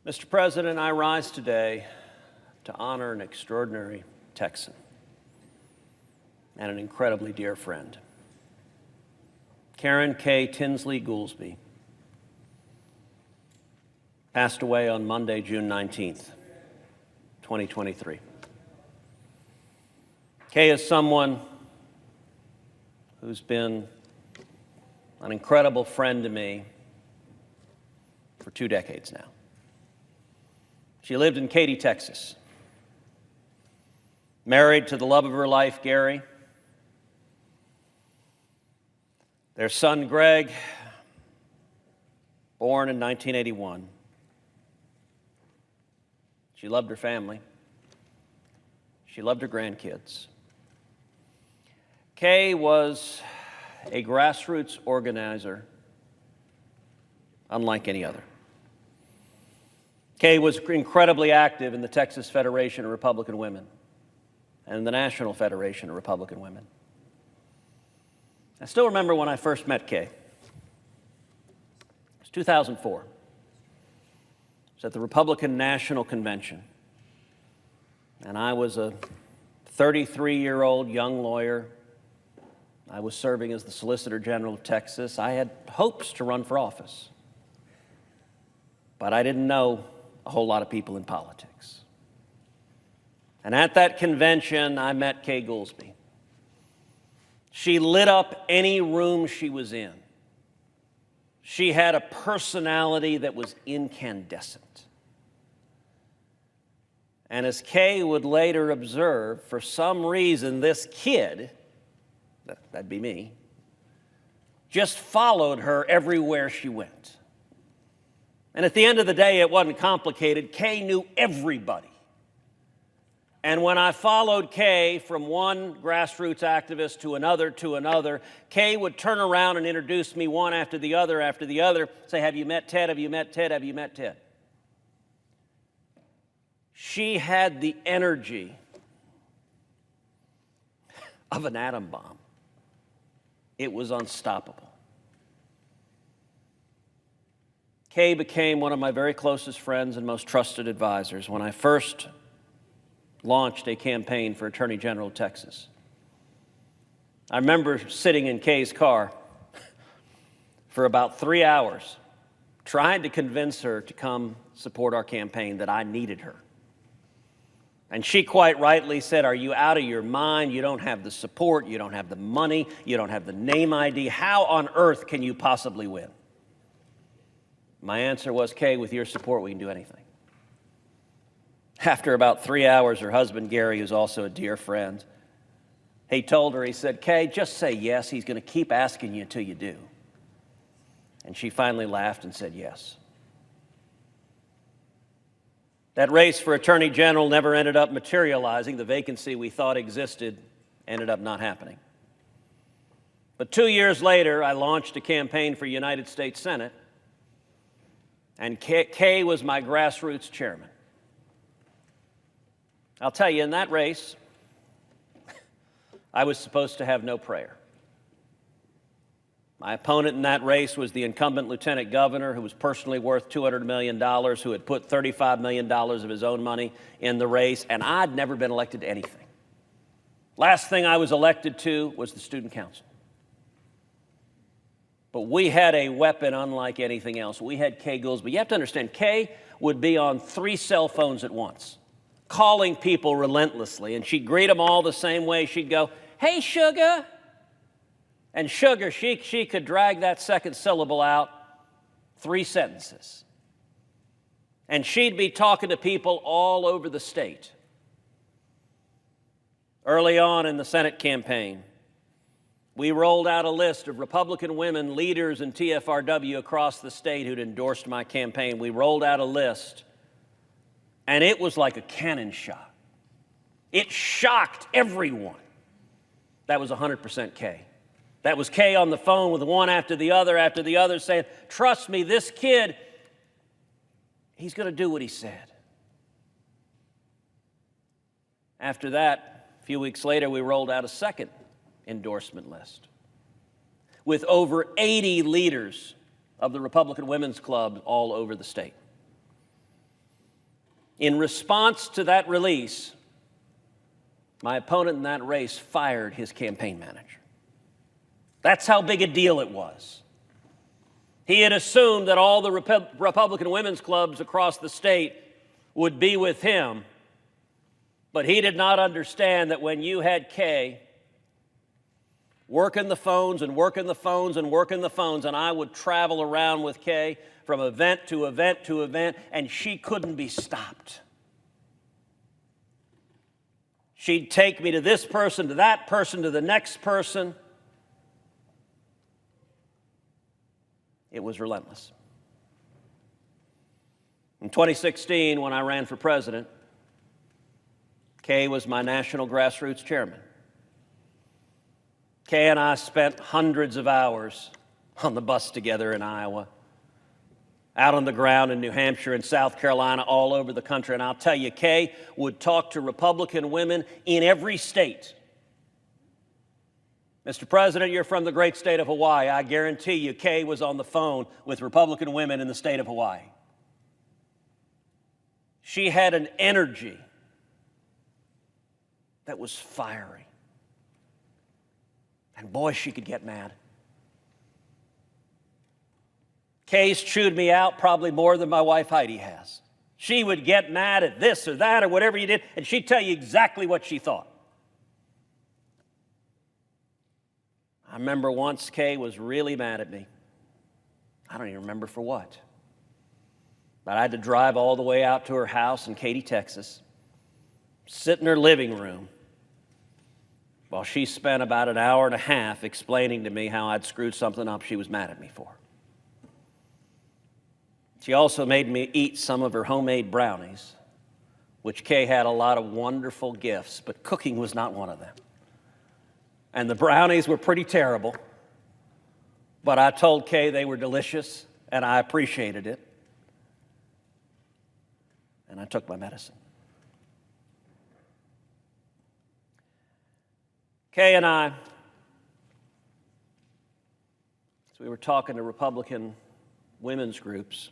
Mr. President, I rise today to honor an extraordinary Texan and an incredibly dear friend. Karen K. Tinsley Goolsby passed away on Monday, June 19th, 2023. Kay is someone who's been an incredible friend to me for 2 decades now. She lived in Katy, Texas, married to the love of her life, Gary. Their son, Greg, born in 1981. She loved her family. She loved her grandkids. Kay was a grassroots organizer unlike any other. Kay was incredibly active in the Texas Federation of Republican Women and the National Federation of Republican Women. I still remember when I first met Kay. It was 2004. It was at the Republican National Convention. And I was a 33-year-old young lawyer. I was serving as the Solicitor General of Texas. I had hopes to run for office, but I didn't know a whole lot of people in politics. And at that convention, I met Kay Goolsby. She lit up any room she was in. She had a personality that was incandescent. And as Kay would later observe, for some reason, this kid, that'd be me, just followed her everywhere she went. And at the end of the day, it wasn't complicated. Kay knew everybody. And when I followed Kay from one grassroots activist to another, Kay would turn around and introduce me one after the other, say, have you met Ted? Have you met Ted? Have you met Ted? She had the energy of an atom bomb. It was unstoppable. Kay became one of my very closest friends and most trusted advisors when I first launched a campaign for Attorney General of Texas. I remember sitting in Kay's car for about 3 hours trying to convince her to come support our campaign, that I needed her. And she quite rightly said, are you out of your mind? You don't have the support, you don't have the money, you don't have the name ID. How on earth can you possibly win? My answer was, Kay, with your support, we can do anything. After about 3 hours, her husband, Gary, who's also a dear friend, he told her, he said, Kay, just say yes. He's going to keep asking you until you do. And she finally laughed and said yes. That race for Attorney General never ended up materializing. The vacancy we thought existed ended up not happening. But 2 years later, I launched a campaign for United States Senate, and Kay was my grassroots chairman. I'll tell you, in that race, I was supposed to have no prayer. My opponent in that race was the incumbent lieutenant governor, who was personally worth $200 million, who had put $35 million of his own money in the race, and I'd never been elected to anything. Last thing I was elected to was the student council. But we had a weapon unlike anything else. We had Kay Goolsby. You have to understand, Kay would be on 3 cell phones at once, calling people relentlessly, and she'd greet them all the same way. She'd go, hey, sugar. And sugar, she could drag that second syllable out 3 sentences. And she'd be talking to people all over the state. Early on in the Senate campaign, we rolled out a list of Republican women leaders in TFRW across the state who'd endorsed my campaign. We rolled out a list, and it was like a cannon shot. It shocked everyone. That was 100% Kay. That was Kay on the phone with one after the other saying, trust me, this kid, he's going to do what he said. After that, a few weeks later, we rolled out a second endorsement list with over 80 leaders of the Republican Women's Club all over the state. In response to that release, my opponent in that race fired his campaign manager. That's how big a deal it was. He had assumed that all the Republican women's clubs across the state would be with him, but he did not understand that when you had Kay working the phones and working the phones and working the phones, and I would travel around with Kay from event to event to event, and she couldn't be stopped. She'd take me to this person, to that person, to the next person. It was relentless. In 2016, when I ran for president, Kay was my national grassroots chairman. Kay and I spent hundreds of hours on the bus together in Iowa, out on the ground in New Hampshire and South Carolina, all over the country. And I'll tell you, Kay would talk to Republican women in every state. Mr. President, you're from the great state of Hawaii. I guarantee you, Kay was on the phone with Republican women in the state of Hawaii. She had an energy that was fiery. And boy, she could get mad. Kay's chewed me out probably more than my wife Heidi has. She would get mad at this or that or whatever you did, and she'd tell you exactly what she thought. I remember once Kay was really mad at me. I don't even remember for what. But I had to drive all the way out to her house in Katy, Texas, sit in her living room while she spent about an hour and a half explaining to me how I'd screwed something up she was mad at me for. She also made me eat some of her homemade brownies, which Kay had a lot of wonderful gifts, but cooking was not one of them. And the brownies were pretty terrible, but I told Kay they were delicious, and I appreciated it. And I took my medicine. Kay and I, as we were talking to Republican women's groups,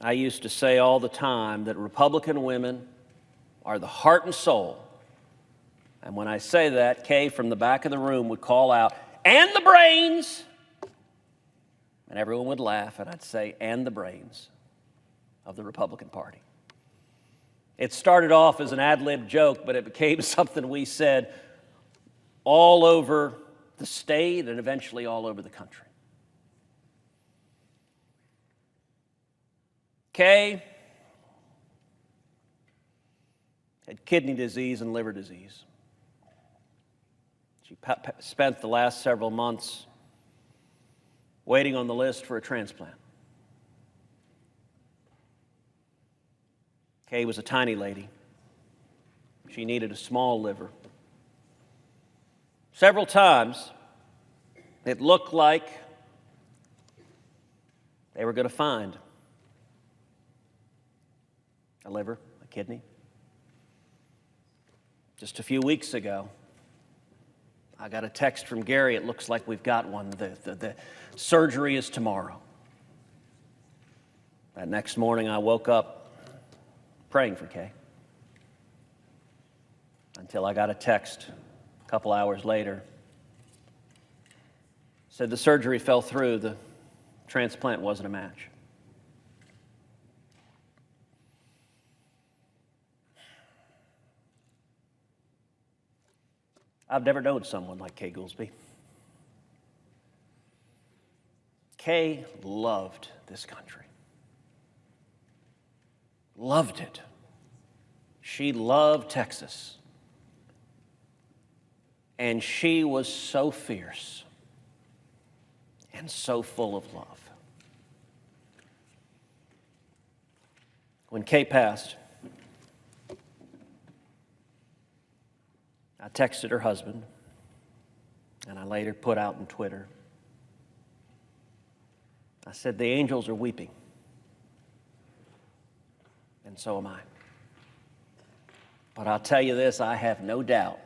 I used to say all the time that Republican women are the heart and soul. And when I say that, Kay from the back of the room would call out, "And the brains!" And everyone would laugh, and I'd say, "And the brains of the Republican Party." It started off as an ad-lib joke, but it became something we said all over the state and eventually all over the country. Kay had kidney disease and liver disease. She spent the last several months waiting on the list for a transplant. Kay was a tiny lady. She needed a small liver. Several times, it looked like they were going to find a liver, a kidney. Just a few weeks ago, I got a text from Gary. It looks like we've got one. The surgery is tomorrow. That next morning, I woke up praying for Kay until I got a text a couple hours later. Said the surgery fell through. The transplant wasn't a match. I've never known someone like Kay Goolsby. Kay loved this country. Loved it. She loved Texas. And she was so fierce and so full of love. When Kay passed, I texted her husband, and I later put out on Twitter. I said, "The angels are weeping, and so am I. But I'll tell you this, I have no doubt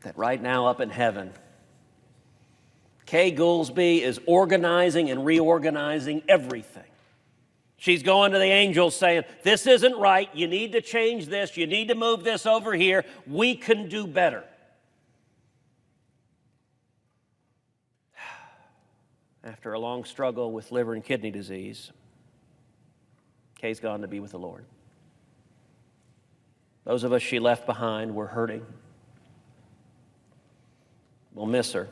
that right now up in heaven, Kay Goolsby is organizing and reorganizing everything She's going to the angels saying, this isn't right. You need to change this. You need to move this over here. We can do better. After a long struggle with liver and kidney disease, Kay's gone to be with the Lord. Those of us she left behind were hurting. We'll miss her.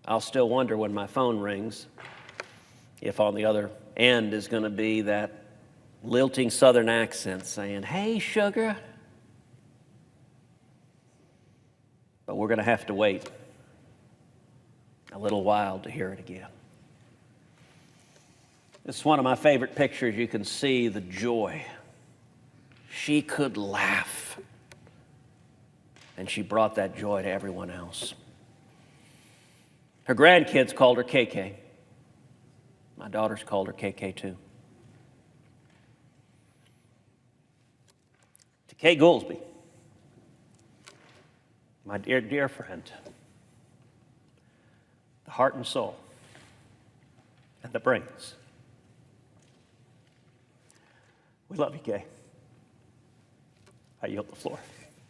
I'll still wonder when my phone rings if on the other end is going to be that lilting southern accent saying, hey, sugar. But we're going to have to wait a little while to hear it again. It's one of my favorite pictures. You can see the joy. She could laugh, and she brought that joy to everyone else. Her grandkids called her KK. My daughters called her KK too. To Kay Goolsby, my dear, dear friend, the heart and soul, and the brains. We love you, Kay. I yield the floor.